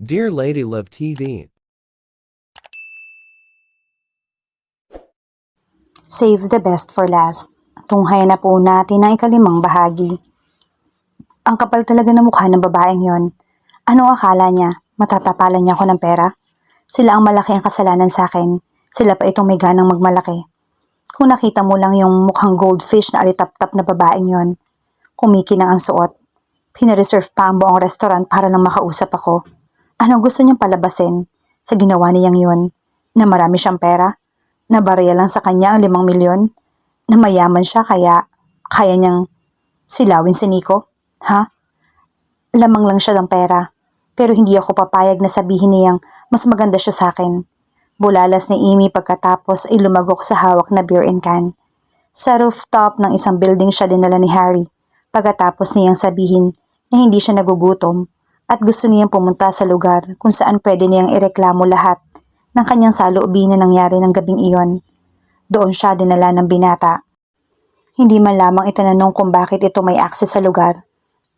Dear Lady Love TV, Save the best for last. Tunghayan na po natin ang ikalimang bahagi. Ang kapal talaga ng mukha ng babaeng yon. Anong akala niya? Matatapalan niya ako ng pera? Sila ang malaki ang kasalanan sa akin. Sila pa itong may ganang magmalaki. Kung nakita mo lang yung mukhang goldfish na alitap-tap na babaeng yon, kumikinang ang suot. Pinareserve pa ang buong restaurant para lang makausap ako. Anong gusto niyang palabasin sa ginawa niyang yon? Na marami siyang pera? Na barya lang sa kanya ang 5 milyon? Na mayaman siya kaya niyang silawin si Nico? Ha? Lamang lang siya ng pera. Pero hindi ako papayag na sabihin niyang mas maganda siya sa akin. Bulalas ni Amy pagkatapos ay lumagok sa hawak na beer and can. Sa rooftop ng isang building siya dinala ni Harry pagkatapos niyang sabihin na hindi siya nagugutom at gusto niyang pumunta sa lugar kung saan pwede niyang ireklamo lahat ng kanyang saloobin na nangyari ng gabing iyon. Doon siya dinala ng binata. Hindi man lamang itananong kung bakit ito may access sa lugar.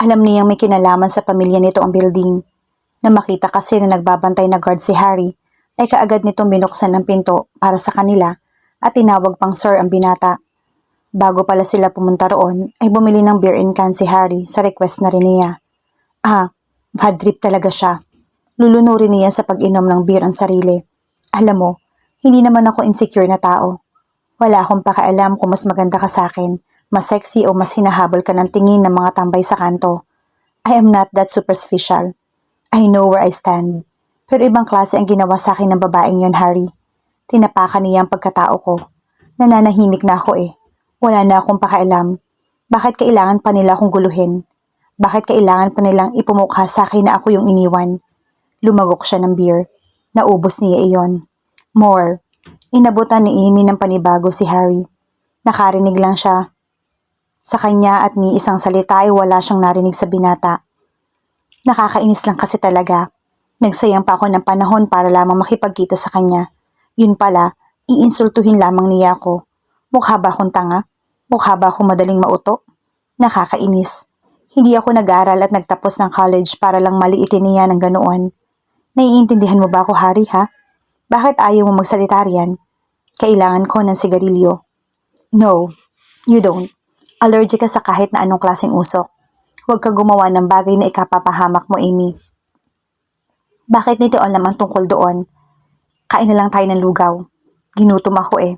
Alam niyang may kinalaman sa pamilya nito ang building. Na makita kasi na nagbabantay na guard si Harry, ay kaagad nitong binuksan ang pinto para sa kanila at tinawag pang sir ang binata. Bago pala sila pumunta roon, ay bumili ng beer and can si Harry sa request na rin niya. Bad trip talaga siya. Lulunurin niya sa pag-inom ng beer ang sarili. Alam mo, hindi naman ako insecure na tao. Wala akong pakialam kung mas maganda ka sa akin, mas sexy o mas hinahabol ka ng tingin ng mga tambay sa kanto. I am not that superficial. I know where I stand. Pero ibang klase ang ginawa sa akin ng babaeng yon, Harry. Tinapakan niya ang pagkatao ko. Nananahimik na ako eh. Wala na akong pakialam. Bakit kailangan pa nila akong guluhin? Bakit kailangan pa nilang ipumukha sa akin na ako yung iniwan? Lumagok siya ng beer. Naubos niya iyon. More. Inabutan ni Amy ng panibago si Harry. Nakarinig lang siya. Sa kanya at ni isang salita ay wala siyang narinig sa binata. Nakakainis lang kasi talaga. Nagsayang pa ako ng panahon para lamang makipagkita sa kanya. Yun pala, iinsultuhin lamang niya ako. Mukha ba akong tanga? Mukha ba akong madaling mauto? Nakakainis. Hindi ako nag-aral at nagtapos ng college para lang maliitin niya ng ganoon. Naiintindihan mo ba ako, Harry, ha? Bakit ayaw mo magsalita riyan? Kailangan ko ng sigarilyo. No, you don't. Allergic ka sa kahit na anong klaseng usok. Huwag ka gumawa ng bagay na ikapapahamak mo, Amy. Bakit nito alam ang tungkol doon? Kain na lang tayo ng lugaw. Ginutom ako eh.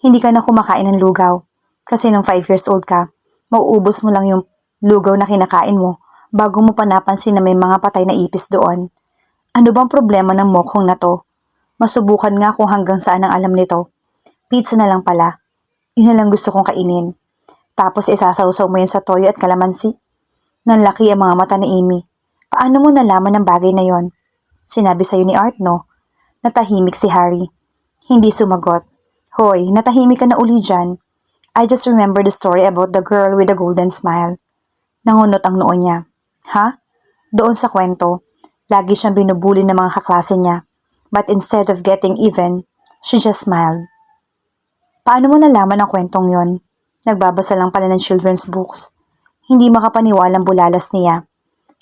Hindi ka na kumakain ng lugaw. Kasi nung 5 years old ka, mauubos mo lang yung lugaw na kinakain mo bago mo pa napansin na may mga patay na ipis doon. Ano bang problema ng mokhong na to? Masubukan nga kung hanggang saan ang alam nito. Pizza na lang pala. Yun na lang gusto kong kainin. Tapos isasawsaw mo yan sa toyo at kalamansi. Nanlaki ang mga mata ni Amy. Paano mo nalaman ang bagay na yon? Sinabi sa'yo ni Art, no? Natahimik si Harry. Hindi sumagot. Hoy, natahimik ka na uli dyan. I just remember the story about the girl with the golden smile. Nangunot ang noo niya. Ha? Doon sa kwento, lagi siyang binubuli ng mga kaklase niya. But instead of getting even, she just smiled. Paano mo nalaman ang kwentong yon? Nagbabasa lang pala ng children's books. Hindi makapaniwalang bulalas niya.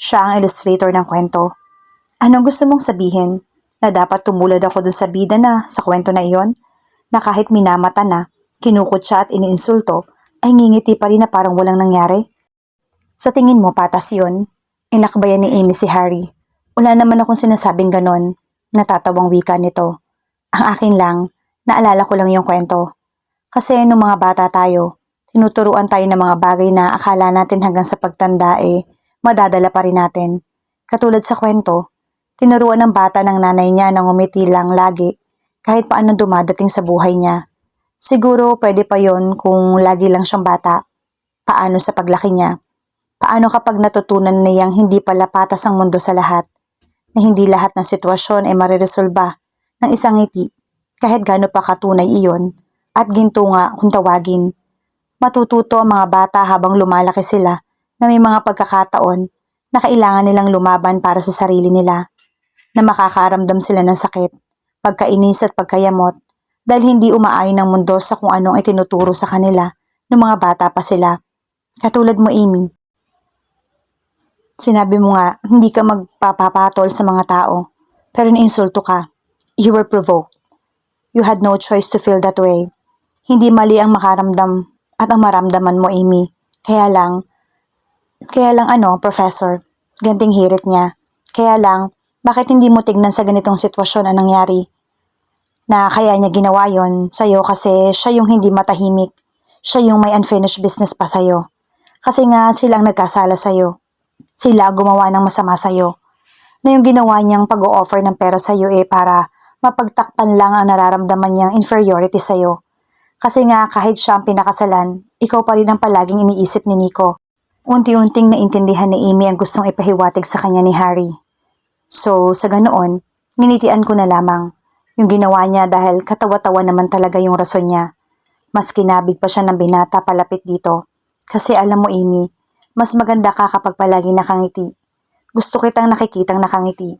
Siya ang illustrator ng kwento. Anong gusto mong sabihin? Na dapat tumulad ako dun sa bida na sa kwento na iyon? Na kahit minamata na, kinukutsa at iniinsulto, ay ngingiti pa rin na parang walang nangyari? Sa tingin mo patas yun? Inakbayan ni Amy si Harry. Wala naman akong sinasabing ganon. Natatawang wika nito. Ang akin lang, naalala ko lang yung kwento. Kasi nung mga bata tayo, tinuturuan tayo ng mga bagay na akala natin hanggang sa pagtanda madadala pa rin natin. Katulad sa kwento, tinuruan ng bata ng nanay niya na ngumiti lang lagi kahit paano dumadating sa buhay niya. Siguro pwede pa yon kung lagi lang siyang bata. Paano sa paglaki niya? Paano kapag natutunan niyang hindi pala patas ang mundo sa lahat? Na hindi lahat ng sitwasyon ay mariresolba ng isang ngiti kahit gaano pa katunay iyon at ginto nga kung tawagin. Matututo ang mga bata habang lumalaki sila na may mga pagkakataon na kailangan nilang lumaban para sa sarili nila, na makakaramdam sila ng sakit, pagkainis at pagkayamot dahil hindi umaayon ng mundo sa kung anong itinuturo sa kanila ng mga bata pa sila. Katulad mo, Amy. Sinabi mo nga, hindi ka magpapapatol sa mga tao. Pero nainsulto ka. You were provoked. You had no choice to feel that way. Hindi mali ang makaramdam at ang maramdaman mo, Amy. Kaya lang Professor, ganting hirit niya. Kaya lang, bakit hindi mo tignan sa ganitong sitwasyon ang nangyari? Na kaya niya ginawa yon sa'yo kasi siya yung hindi matahimik. Siya yung may unfinished business pa sa'yo. Kasi nga silang nagkasala sa'yo. Sila ang gumawa ng masama sa'yo. Na yung ginawa niyang pag-o-offer ng pera sa'yo para mapagtakpan lang ang nararamdaman niyang inferiority sa'yo. Kasi nga kahit siya ang pinakasalan, ikaw pa rin ang palaging iniisip ni Nico. Unti-unting naintindihan ni Amy ang gustong ipahiwatig sa kanya ni Harry. So, sa ganoon, nginitian ko na lamang. Yung ginawa niya dahil katawa-tawa naman talaga yung rason niya. Mas kinabig pa siya ng binata palapit dito. Kasi alam mo, Amy, mas maganda ka kapag palaging nakangiti. Gusto kitang nakikitang nakangiti.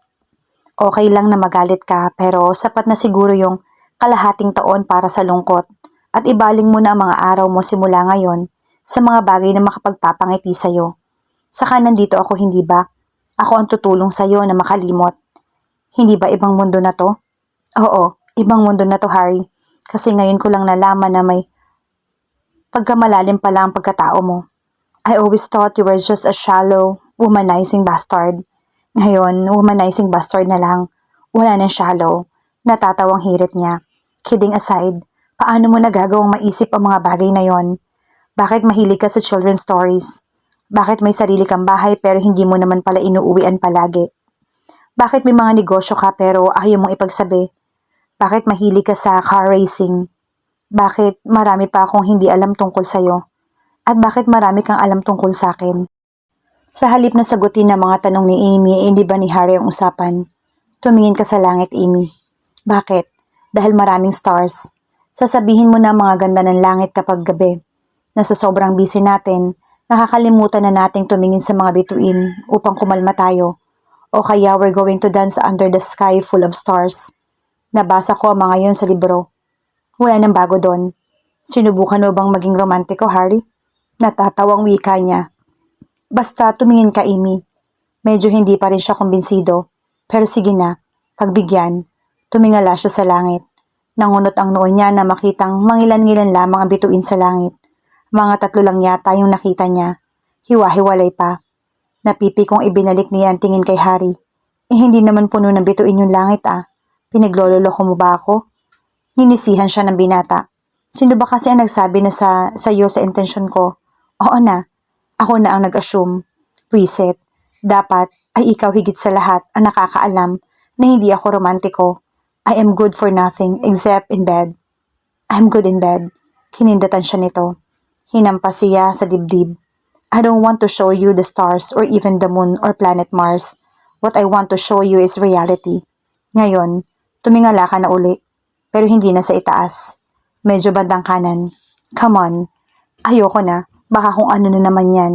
Okay lang na magalit ka pero sapat na siguro yung kalahating taon para sa lungkot at ibaling mo na ang mga araw mo simula ngayon sa mga bagay na makapagpapangiti sa'yo. Saka nandito ako, hindi ba? Ako ang tutulong sa'yo na makalimot. Hindi ba ibang mundo na to? Oo, ibang mundo na to, Harry. Kasi ngayon ko lang nalaman na may pagkamalalim pala ang pagkatao mo. I always thought you were just a shallow, womanizing bastard. Ngayon, womanizing bastard na lang. Wala nang shallow. Natatawang hirit niya. Kidding aside, paano mo nagagawang maisip ang mga bagay na yon? Bakit mahilig ka sa children's stories? Bakit may sarili kang bahay pero hindi mo naman pala inuuwian palagi? Bakit may mga negosyo ka pero ayaw mong ipagsabi? Bakit mahilig ka sa car racing? Bakit marami pa akong hindi alam tungkol sa'yo? At bakit marami kang alam tungkol sa akin? Sa halip na sagutin ng mga tanong ni Amy, hindi ba ni Harry ang usapan? Tumingin ka sa langit, Amy. Bakit? Dahil maraming stars. Sasabihin mo na mga ganda ng langit kapag gabi. Na sa sobrang busy natin, nakakalimutan na nating tumingin sa mga bituin upang kumalma tayo. O kaya we're going to dance under the sky full of stars. Nabasa ko ang mga yon sa libro. Wala nang bago doon. Sinubukan mo bang maging romantiko, Harry? Natatawang wika niya. Basta tumingin ka, Amy. Medyo hindi pa rin siya kumbinsido. Pero sige na, pagbigyan. Tumingala siya sa langit. Nangunot ang noo niya na makitang mangilan-ngilan lamang ang bituin sa langit. Mga 3 lang yata yung nakita niya. Hiwa-hiwalay pa. Napipi kong ibinalik niya ang tingin kay Harry. Hindi naman puno ng bituin yung langit Pinaglololoko mo ba ako? Ninisihan siya ng binata. Sino ba kasi ang nagsabi na sa iyo sa intensyon ko? Oo na. Ako na ang nag-assume. Pwisit. Dapat ay ikaw higit sa lahat ang nakakaalam na hindi ako romantiko. I am good for nothing except in bed. I'm good in bed. Kinindatan siya nito. Hinampas siya sa dibdib. I don't want to show you the stars or even the moon or planet Mars. What I want to show you is reality. Ngayon, tumingala ka na uli. Pero hindi na sa itaas. Medyo bandang kanan. Come on. Ayoko na. Baka kung ano na naman yan.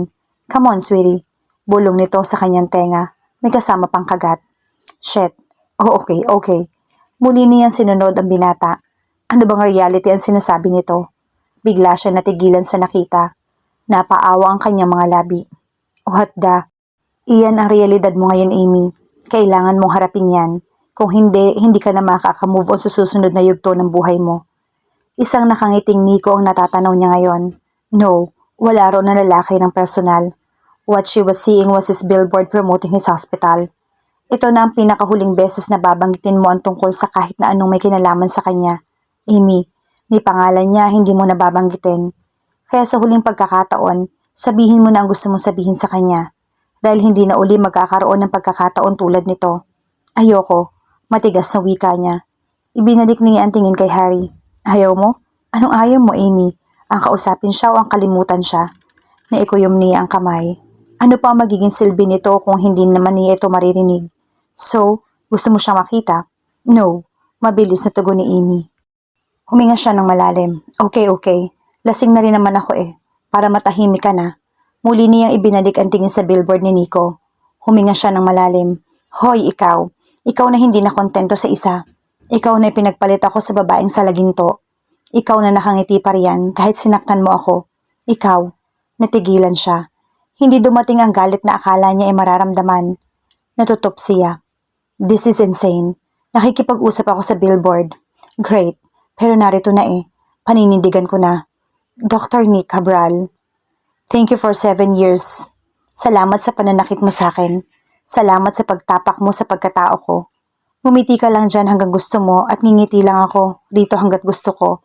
Come on, sweetie. Bulong nito sa kanyang tenga. May kasama pang kagat. Shit. Oh, okay. Muli niyang sinunod ang binata. Ano bang reality ang sinasabi nito? Bigla siya natigilan sa nakita. Napaawa ang kanyang mga labi. What the? Iyan ang realidad mo ngayon, Amy. Kailangan mong harapin yan. Kung hindi, hindi ka na makaka-move on sa susunod na yugto ng buhay mo. Isang nakangiting Nico ang natatanaw niya ngayon. No, wala raw na lalaki ng personal. What she was seeing was his billboard promoting his hospital. Ito na ang pinakahuling beses na babanggitin mo ang tungkol sa kahit na anong may kinalaman sa kanya. Amy, ni pangalan niya hindi mo nababanggitin. Kaya sa huling pagkakataon, sabihin mo na ang gusto mong sabihin sa kanya. Dahil hindi na uli magkakaroon ng pagkakataon tulad nito. Ayoko, matigas na wika niya. Ibinalik niya ang tingin kay Harry. Ayaw mo? Anong ayaw mo, Amy? Ang kausapin siya o ang kalimutan siya? Naikuyom niya ang kamay. Ano pa ang magiging silbi nito kung hindi naman niya ito maririnig? So, gusto mo siyang makita? No, mabilis na tugon ni Amy. Huminga siya ng malalim. Okay. Lasing na rin naman ako Para matahimik ka na. Muli niyang ibinalik ang tingin sa billboard ni Nico. Huminga siya ng malalim. Hoy, ikaw. Ikaw na hindi na kontento sa isa. Ikaw na ipinagpalit ako sa babaeng salaginto. Ikaw na nakangiti pa riyan kahit sinaktan mo ako. Ikaw. Natigilan siya. Hindi dumating ang galit na akala niya ay mararamdaman. Natutup siya. This is insane. Nakikipag-usap ako sa billboard. Great. Pero narito na eh. Paninindigan ko na. Dr. Nick Cabral. Thank you for 7 years. Salamat sa pananakit mo sa akin. Salamat sa pagtapak mo sa pagkatao ko. Ngumiti ka lang dyan hanggang gusto mo at ngingiti lang ako dito hanggat gusto ko.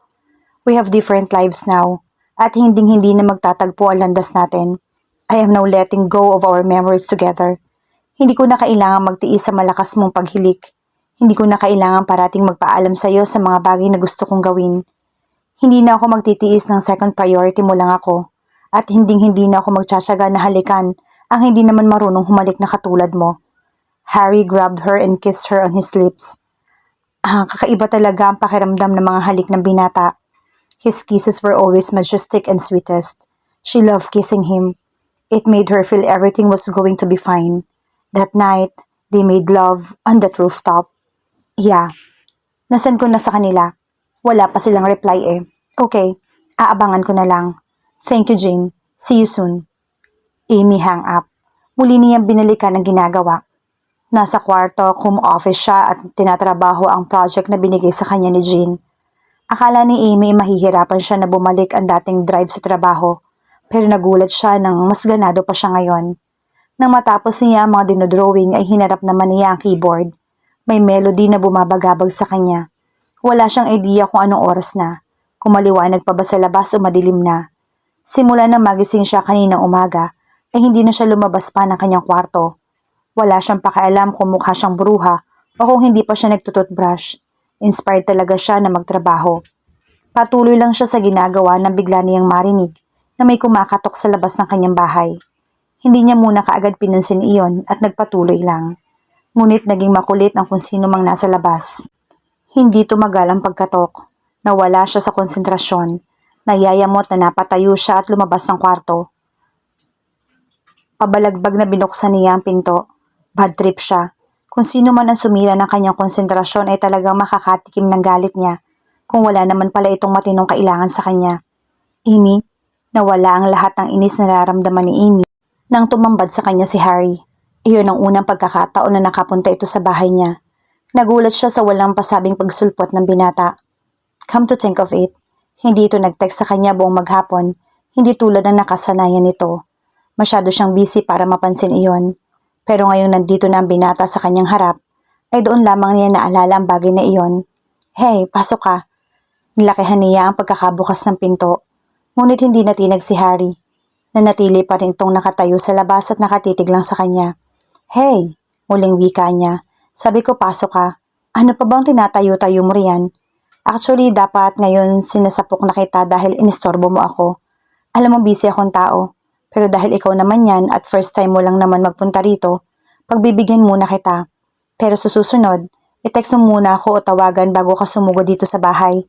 We have different lives now. At hinding-hindi na magtatagpo ang landas natin. I am now letting go of our memories together. Hindi ko na kailangan magtiis sa malakas mong paghilik. Hindi ko na kailangan parating magpaalam sa iyo sa mga bagay na gusto kong gawin. Hindi na ako magtitiis ng second priority mo lang ako. At hinding-hindi na ako magtsatsaga na halikan ang hindi naman marunong humalik na katulad mo. Harry grabbed her and kissed her on his lips. Kakaiba talaga ang pakiramdam ng mga halik ng binata. His kisses were always majestic and sweetest. She loved kissing him. It made her feel everything was going to be fine. That night, they made love on that rooftop. Yeah. Nasend ko na sa kanila. Wala pa silang reply eh. Okay, aabangan ko na lang. Thank you, Jane. See you soon. Amy hang up. Muli niyang binalikan ang ginagawa. Nasa kwarto, home office siya at tinatrabaho ang project na binigay sa kanya ni Jane. Akala ni Amy mahihirapan siya na bumalik ang dating drive sa trabaho. Pero nagulat siya nang mas ganado pa siya ngayon. Nang matapos niya ang mga dinodrawing ay hinarap naman niya ang keyboard. May melody na bumabagabag sa kanya. Wala siyang idea kung anong oras na. Kung maliwanag pa ba sa labas o madilim na. Simula na magising siya kaninang umaga, ay hindi na siya lumabas pa ng kanyang kwarto. Wala siyang pakialam kung mukha siyang bruha o kung hindi pa siya nagtututbrush. Inspired talaga siya na magtrabaho. Patuloy lang siya sa ginagawa nang bigla niyang marinig na may kumakatok sa labas ng kanyang bahay. Hindi niya muna kaagad pinansin iyon at nagpatuloy lang. Ngunit naging makulit ang kung sino mang nasa labas. Hindi tumagal ang pagkatok. Nawala siya sa konsentrasyon. Nayayamot na napatayo siya at lumabas ng kwarto. Pabalagbag na binuksan niya ang pinto. Bad trip siya. Kung sino man ang sumira ng kanyang konsentrasyon ay talagang makakatikim ng galit niya kung wala naman pala itong matinong kailangan sa kanya. Amy, nawala ang lahat ng inis na nararamdaman ni Amy nang tumambad sa kanya si Harry. Iyon ang unang pagkakataon na nakapunta ito sa bahay niya. Nagulat siya sa walang pasabing pagsulpot ng binata. Come to think of it, hindi ito nag-text sa kanya buong maghapon, hindi tulad ng nakasanayan nito. Masyado siyang busy para mapansin iyon. Pero ngayong nandito na ang binata sa kanyang harap, ay doon lamang niya naalala ang bagay na iyon. Hey, pasok ka. Nilakihan niya ang pagkakabukas ng pinto. Ngunit hindi natinag si Harry. Nanatili pa rin itong nakatayo sa labas at nakatitig lang sa kanya. Hey, muling wika niya. Sabi ko pasok ka. Ano pa bang tinatayo-tayo mo riyan? Actually, dapat ngayon sinasapok na kita dahil inistorbo mo ako. Alam mo busy akong tao. Pero dahil ikaw naman yan at first time mo lang naman magpunta rito, pagbibigyan muna kita. Pero sa susunod, i-text mo muna ako o tawagan bago ka sumugod dito sa bahay.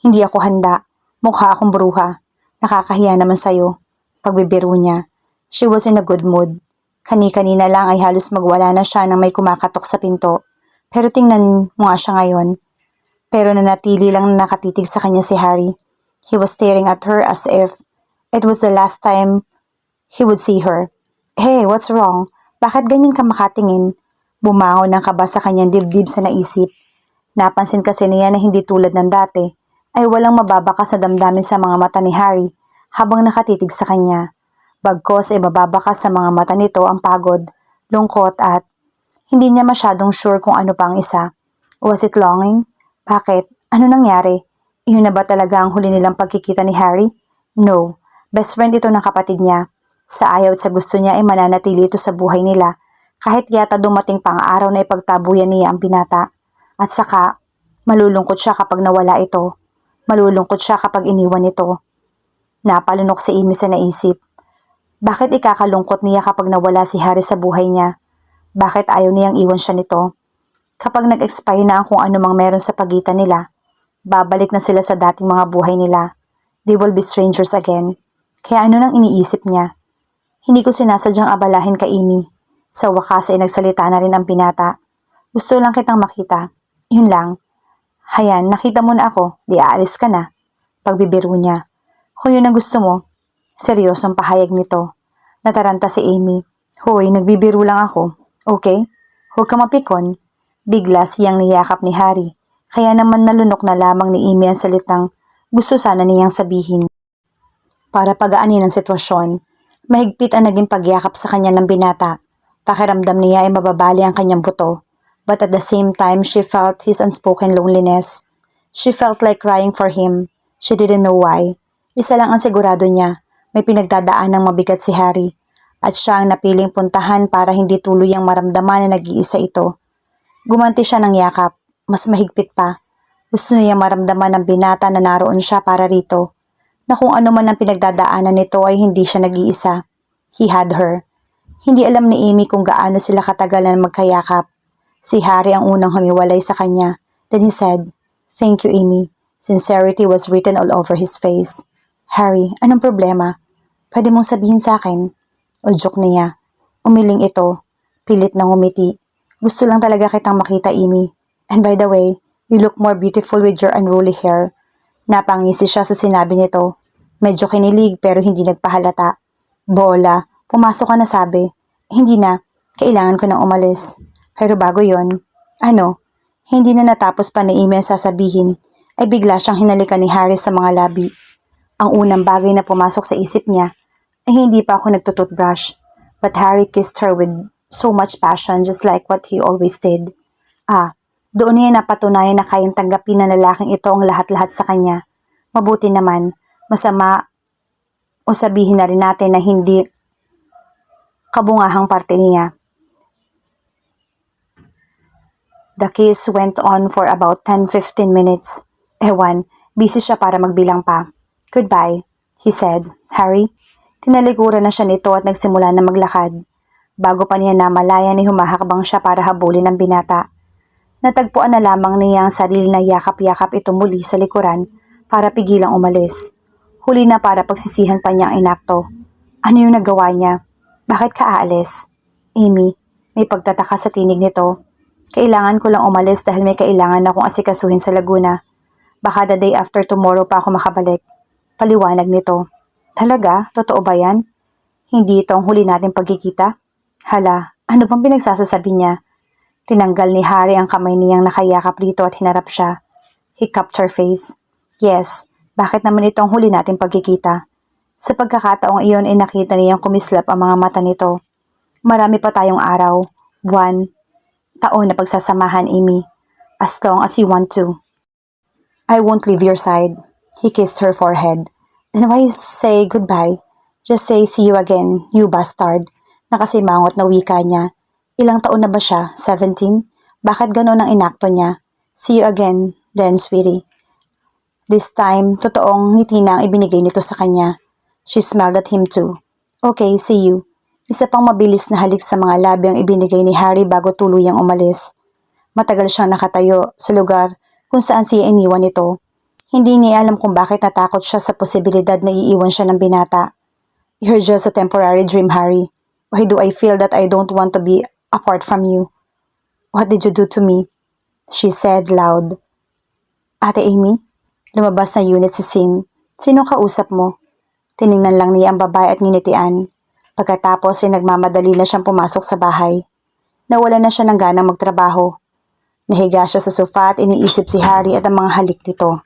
Hindi ako handa. Mukha akong bruha. Nakakahiya naman sa'yo. Pagbibiro niya. She was in a good mood. Kani-kanina lang ay halos magwala na siya nang may kumakatok sa pinto. Pero tingnan mo nga siya ngayon. Pero nanatili lang na nakatitig sa kanya si Harry. He was staring at her as if it was the last time he would see her. Hey, what's wrong? Bakit ganyan ka makatingin? Bumangon ng kaba sa kanyang dibdib sa naisip. Napansin kasi niya na hindi tulad ng dati, ay walang mababakas na damdamin sa mga mata ni Harry habang nakatitig sa kanya. Bagkos ay mababakas sa mga mata nito ang pagod, lungkot at hindi niya masyadong sure kung ano pa ang isa. Was it longing? Bakit? Ano nangyari? Iyon na ba talaga ang huli nilang pagkikita ni Harry? No. Best friend ito ng kapatid niya. Sa ayaw at sa gusto niya ay mananatili ito sa buhay nila kahit yata dumating pang araw na ipagtabuyan niya ang binata. At saka, malulungkot siya kapag nawala ito. Malulungkot siya kapag iniwan ito. Napalunok si Amy sa naisip. Bakit ikakalungkot niya kapag nawala si Harry sa buhay niya? Bakit ayaw niyang iwan siya nito? Kapag nag-expire na ang kung ano mang meron sa pagitan nila, babalik na sila sa dating mga buhay nila. They will be strangers again. Kaya ano nang iniisip niya? Hindi ko sinasadyang abalahin ka, Amy. Sa wakas ay nagsalita na rin ang binata. Gusto lang kitang makita. Yun lang. Hayan, nakita mo na ako. Di aalis ka na. Pagbibiro niya. Kung yun ang gusto mo, seryosong pahayag nito. Nataranta si Amy. Hoy, nagbibiro lang ako. Okay? Huwag ka mapikon. Bigla siyang niyakap ni Harry. Kaya naman nalunok na lamang ni Amy ang salitang gusto sana niyang sabihin. Para pagaanin ang sitwasyon, mahigpit ang naging pagyakap sa kanya ng binata. Pakiramdam niya ay mababali ang kanyang buto. But at the same time, she felt his unspoken loneliness. She felt like crying for him. She didn't know why. Isa lang ang sigurado niya, may pinagdadaan ng mabigat si Harry. At siya ang napiling puntahan para hindi tuluyang maramdaman na nag-iisa ito. Gumanti siya ng yakap, mas mahigpit pa. Gusto niya maramdaman ng binata na naroon siya para rito. Na kung ano man ang pinagdadaanan nito ay hindi siya nag-iisa. He had her. Hindi alam ni Amy kung gaano sila katagal na magkayakap. Si Harry ang unang humiwalay sa kanya. Then he said, "Thank you, Amy." Sincerity was written all over his face. "Harry, anong problema? Pwede mong sabihin sa akin?" Udyok niya. Umiling ito. Pilit na ngumiti. "Gusto lang talaga kitang makita, Amy. And by the way, you look more beautiful with your unruly hair." Napangisi siya sa sinabi nito. Medyo kinilig pero hindi nagpahalata. "Bola, pumasok ka na sabi." "Hindi na, kailangan ko nang umalis." Pero bago yon, ano, hindi na natapos pa ni Amy ang sasabihin, ay bigla siyang hinalikan ni Harry sa mga labi. Ang unang bagay na pumasok sa isip niya ay hindi pa ako nagtututbrush. But Harry kissed her with so much passion just like what he always did. Doon niya napatunayan na kayang tanggapin na lalaking ito ang lahat-lahat sa kanya. Mabuti naman, masama o sabihin na rin natin na hindi kabungahang parte niya. The kiss went on for about 10-15 minutes. Ewan, busy siya para magbilang pa. "Goodbye," he said. "Harry?" Tinalikuran na siya nito at nagsimula na maglakad. Bago pa niya namalayan ay humahakbang siya para habulin ang binata. Natagpuan na lamang niya ang sarili na yakap-yakap ito muli sa likuran para pigilang umalis. Huli na para pagsisihan pa niya ang inakto. Ano yung nagawa niya? Bakit ka aalis? "Amy," may pagtataka sa tinig nito. "Kailangan ko lang umalis dahil may kailangan akong asikasuhin sa Laguna. Baka the day after tomorrow pa ako makabalik." Paliwanag nito. "Talaga? Totoo ba yan? Hindi ito ang huli nating pagkikita?" Hala, ano bang pinagsasasabi niya? Tinanggal ni Harry ang kamay niyang nakayakap rito at hinarap siya. He cupped her face. "Yes, bakit naman ito ang huli nating pagkikita?" Sa pagkakataong iyon ay nakita niyang kumislap ang mga mata nito. "Marami pa tayong araw, buwan, taon na pagsasamahan, Amy. As long as you want to. I won't leave your side." He kissed her forehead. "And why say goodbye? Just say see you again, you bastard." Nakasimangot na wika niya. Ilang taon na ba siya? 17? Bakit ganon ang inakto niya? "See you again, then, sweetie." This time, totoong ngiti na ang ibinigay nito sa kanya. She smiled at him too. "Okay, see you." Isa pang mabilis na halik sa mga labi ang ibinigay ni Harry bago tuluyang umalis. Matagal siyang nakatayo sa lugar kung saan siya iniwan ito. Hindi niya alam kung bakit natakot siya sa posibilidad na iiwan siya ng binata. "You're just a temporary dream, Harry. Why do I feel that I don't want to be apart from you? What did you do to me?" she said loud. "Ate Amy?" Lumabas na unit si Sin. "Sino kausap mo?" Tiningnan lang niya ang babae at nginitian. Pagkatapos ay nagmamadali na siyang pumasok sa bahay. Nawala na siya ng ganang magtrabaho. Nahiga siya sa sofa at iniisip si Harry at ang mga halik nito.